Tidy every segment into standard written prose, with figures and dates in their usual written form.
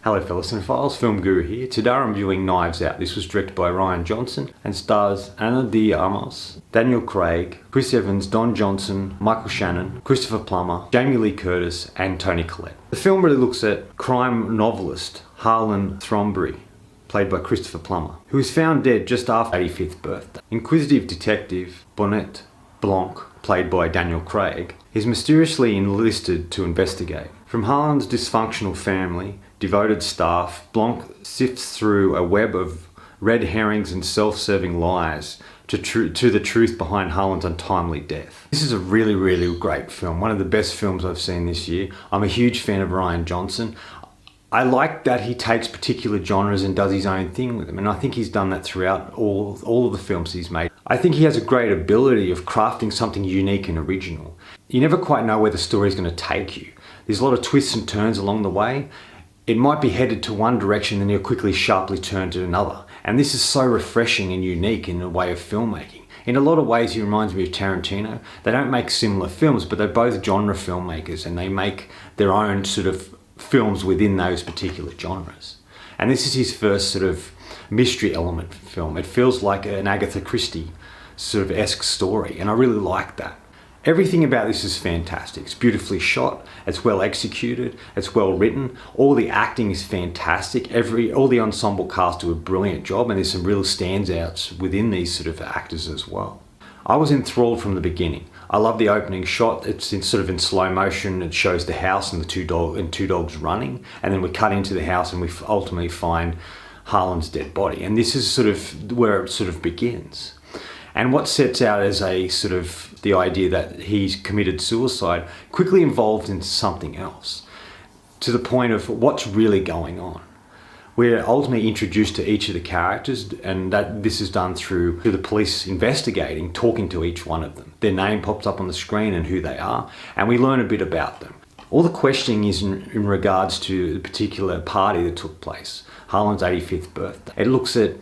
Hello fellow cinephiles, Film Guru here. Today I'm reviewing Knives Out. This was directed by Rian Johnson and stars Ana de Armas, Daniel Craig, Chris Evans, Don Johnson, Michael Shannon, Christopher Plummer, Jamie Lee Curtis and Toni Collette. The film really looks at crime novelist Harlan Thrombey, played by Christopher Plummer, who was found dead just after his 85th birthday. Inquisitive detective Bonnet Blanc, played by Daniel Craig, is mysteriously enlisted to investigate. From Harlan's dysfunctional family, devoted staff, Blanc sifts through a web of red herrings and self-serving lies to the truth behind Harlan's untimely death. This is a really great film, one of the best films I've seen this year. I'm a huge fan of Rian Johnson. I like that he takes particular genres and does his own thing with them, and I think he's done that throughout all of the films he's made. I think he has a great ability of crafting something unique and original. You never quite know where the story is going to take you. There's a lot of twists and turns along the way. It might be headed to one direction and he'll quickly sharply turn to another. And this is so refreshing and unique in a way of filmmaking. In a lot of ways he reminds me of Tarantino. They don't make similar films, but they're both genre filmmakers and they make their own sort of films within those particular genres. And this is his first sort of mystery element film. It feels like an Agatha Christie sort of esque story, and I really like that. Everything about this is fantastic. It's beautifully shot, it's well executed, it's well written, all the acting is fantastic, all the ensemble cast do a brilliant job, and there's some real standouts within these sort of actors as well. I was enthralled from the beginning. I love the opening shot. It's sort of in slow motion. It shows the house and the two dogs running, and then we cut into the house and we ultimately find Harlan's dead body. And this is sort of where it sort of begins. And what sets out as a sort of the idea that he's committed suicide quickly evolved into something else, to the point of what's really going on. We're ultimately introduced to each of the characters, and that this is done through the police investigating, talking to each one of them. Their name pops up on the screen and who they are, and we learn a bit about them. All the questioning is in regards to the particular party that took place, Harlan's 85th birthday. It looks at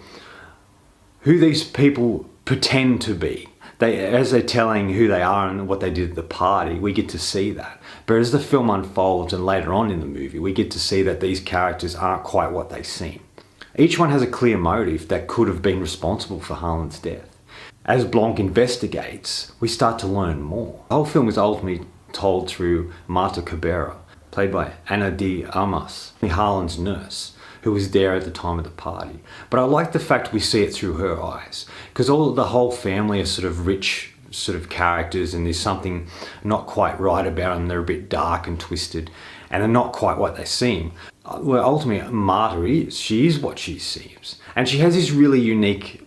who these people pretend to be. As they're telling who they are and what they did at the party, we get to see that. But as the film unfolds and later on in the movie, we get to see that these characters aren't quite what they seem. Each one has a clear motive that could have been responsible for Harlan's death. As Blanc investigates, we start to learn more. The whole film is ultimately told through Marta Cabrera, played by Ana de Armas, Harlan's nurse, who was there at the time of the party. But I like the fact we see it through her eyes, because the whole family are sort of rich sort of characters, and there's something not quite right about them. They're a bit dark and twisted, and they're not quite what they seem. Well, ultimately, Marta she is what she seems. And she has this really unique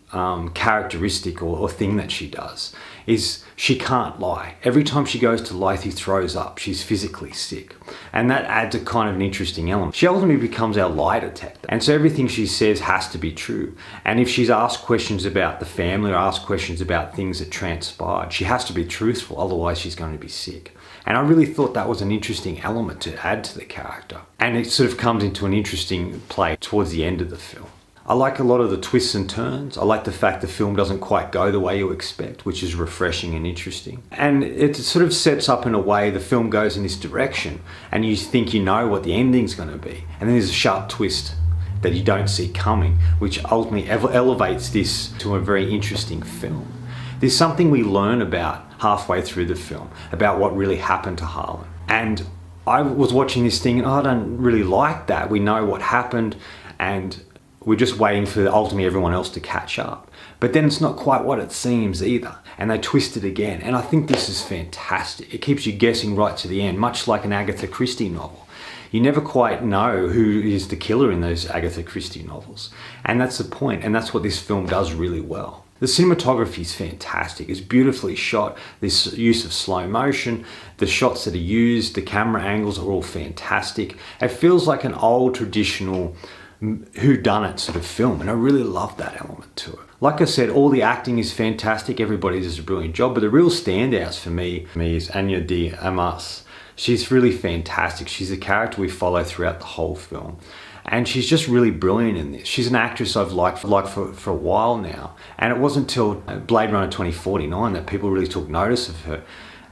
characteristic or thing that she does, is she can't lie. Every time she goes to lie, she throws up. She's physically sick. And that adds a kind of an interesting element. She ultimately becomes our lie detector. And so everything she says has to be true. And if she's asked questions about the family or asked questions about things that transpired, she has to be truthful, otherwise she's going to be sick. And I really thought that was an interesting element to add to the character. And it sort of comes into an interesting play towards the end of the film. I like a lot of the twists and turns. I like the fact the film doesn't quite go the way you expect, which is refreshing and interesting. And it sort of sets up in a way the film goes in this direction and you think you know what the ending's going to be. And then there's a sharp twist that you don't see coming, which ultimately elevates this to a very interesting film. There's something we learn about halfway through the film, about what really happened to Harlan. And I was watching this thing and I don't really like that. We know what happened and we're just waiting for ultimately everyone else to catch up. But then it's not quite what it seems either. And they twist it again. And I think this is fantastic. It keeps you guessing right to the end, much like an Agatha Christie novel. You never quite know who is the killer in those Agatha Christie novels. And that's the point. And that's what this film does really well. The cinematography is fantastic. It's beautifully shot. This use of slow motion, the shots that are used, the camera angles are all fantastic. It feels like an old traditional whodunit sort of film, and I really love that element to it. Like I said, all the acting is fantastic. Everybody does a brilliant job, but the real standouts for me is Ana de Armas. She's really fantastic. She's a character we follow throughout the whole film. And she's just really brilliant in this. She's an actress I've liked for a while now. And it wasn't until Blade Runner 2049 that people really took notice of her.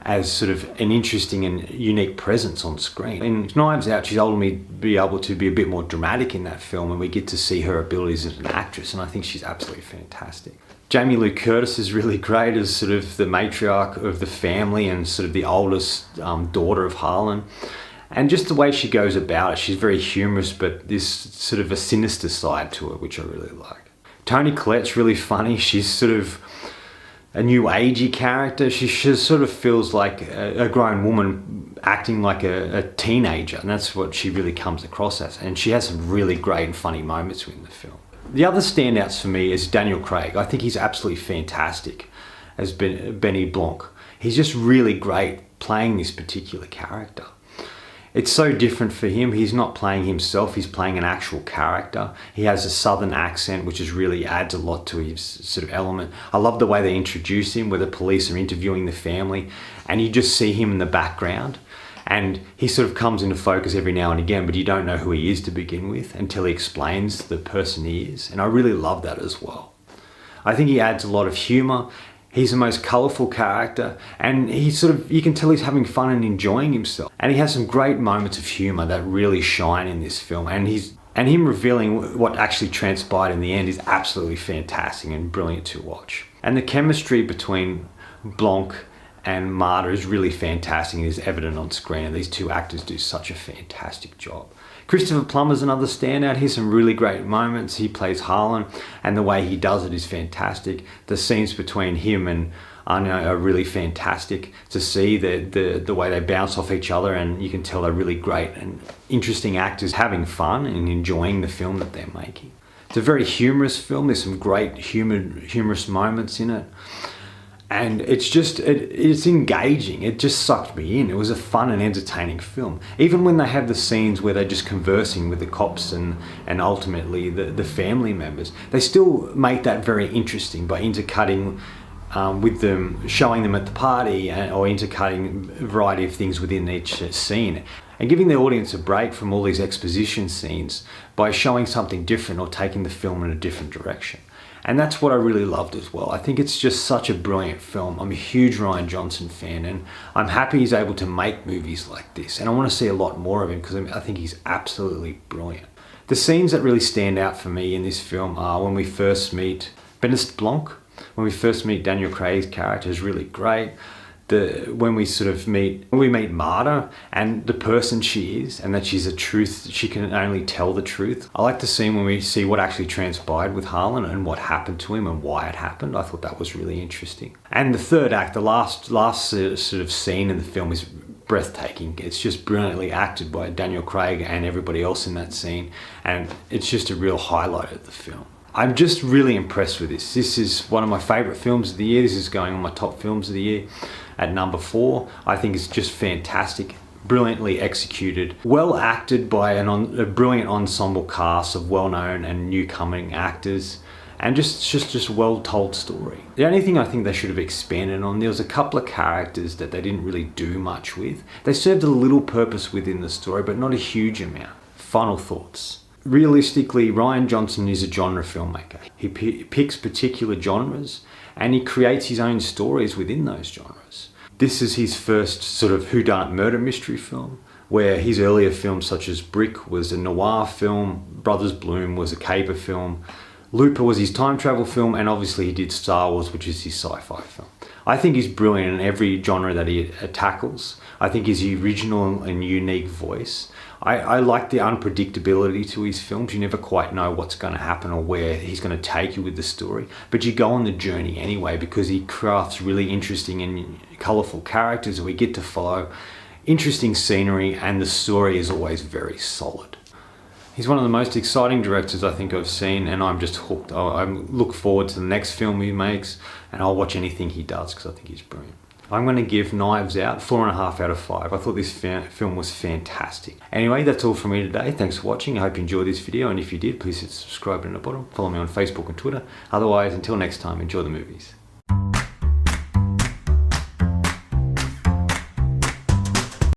as sort of an interesting and unique presence on screen. In Knives Out, she's ultimately be able to be a bit more dramatic in that film, and we get to see her abilities as an actress, and I think she's absolutely fantastic. Jamie Lee Curtis is really great as sort of the matriarch of the family and sort of the oldest daughter of Harlan. And just the way she goes about it, she's very humorous, but there's sort of a sinister side to her, which I really like. Toni Collette's really funny. She's sort of a new agey character. She sort of feels like a grown woman acting like a teenager, and that's what she really comes across as. And she has some really great and funny moments in the film. The other standouts for me is Daniel Craig. I think he's absolutely fantastic as Benny Blanc. He's just really great playing this particular character. It's so different for him. He's not playing himself, he's playing an actual character. He has a southern accent, which is really adds a lot to his sort of element. I love the way they introduce him, where the police are interviewing the family, and you just see him in the background. And he sort of comes into focus every now and again, but you don't know who he is to begin with until he explains the person he is. And I really love that as well. I think he adds a lot of humor. He's the most colourful character, and he sort of, you can tell he's having fun and enjoying himself. And he has some great moments of humour that really shine in this film. And him revealing what actually transpired in the end is absolutely fantastic and brilliant to watch. And the chemistry between Blanc and Marta is really fantastic and is evident on screen, and these two actors do such a fantastic job. Christopher Plummer's another standout. Here's some really great moments. He plays Harlan, and the way he does it is fantastic. The scenes between him and Anya are really fantastic to see the way they bounce off each other, and you can tell they're really great and interesting actors having fun and enjoying the film that they're making. It's a very humorous film. There's some great humorous moments in it. And it's engaging. It just sucked me in. It was a fun and entertaining film. Even when they have the scenes where they're just conversing with the cops and ultimately the family members, they still make that very interesting by intercutting with them, showing them at the party, or intercutting a variety of things within each scene. And giving the audience a break from all these exposition scenes by showing something different or taking the film in a different direction. And that's what I really loved as well. I think it's just such a brilliant film. I'm a huge Rian Johnson fan, and I'm happy he's able to make movies like this. And I want to see a lot more of him because I think he's absolutely brilliant. The scenes that really stand out for me in this film are when we first meet Benedict Blanc, when we first meet Daniel Craig's character is really great. When we meet Marta and the person she is, and that she can only tell the truth. I like the scene when we see what actually transpired with Harlan and what happened to him and why it happened. I thought that was really interesting. And the third act, the last sort of scene in the film is breathtaking. It's just brilliantly acted by Daniel Craig and everybody else in that scene, and it's just a real highlight of the film. I'm just really impressed with this. This is one of my favourite films of the year. This is going on my top films of the year at number 4. I think it's just fantastic, brilliantly executed, well acted by a brilliant ensemble cast of well-known and new-coming actors, and just a well-told story. The only thing I think they should have expanded on, there was a couple of characters that they didn't really do much with. They served a little purpose within the story, but not a huge amount. Final thoughts. Realistically, Rian Johnson is a genre filmmaker. He picks particular genres and he creates his own stories within those genres. This is his first sort of whodunit murder mystery film, where his earlier films such as Brick was a noir film, Brothers Bloom was a caper film, Looper was his time travel film, and obviously he did Star Wars, which is his sci-fi film. I think he's brilliant in every genre that he tackles. I think his original and unique voice. I like the unpredictability to his films. You never quite know what's going to happen or where he's going to take you with the story, but you go on the journey anyway because he crafts really interesting and colourful characters that we get to follow, interesting scenery, and the story is always very solid. He's one of the most exciting directors I think I've seen, and I'm just hooked. I look forward to the next film he makes, and I'll watch anything he does because I think he's brilliant. I'm going to give Knives Out 4.5 out of 5. I thought this film was fantastic. Anyway, that's all from me today. Thanks for watching. I hope you enjoyed this video, and if you did, please hit subscribe in the bottom. Follow me on Facebook and Twitter. Otherwise, until next time, enjoy the movies.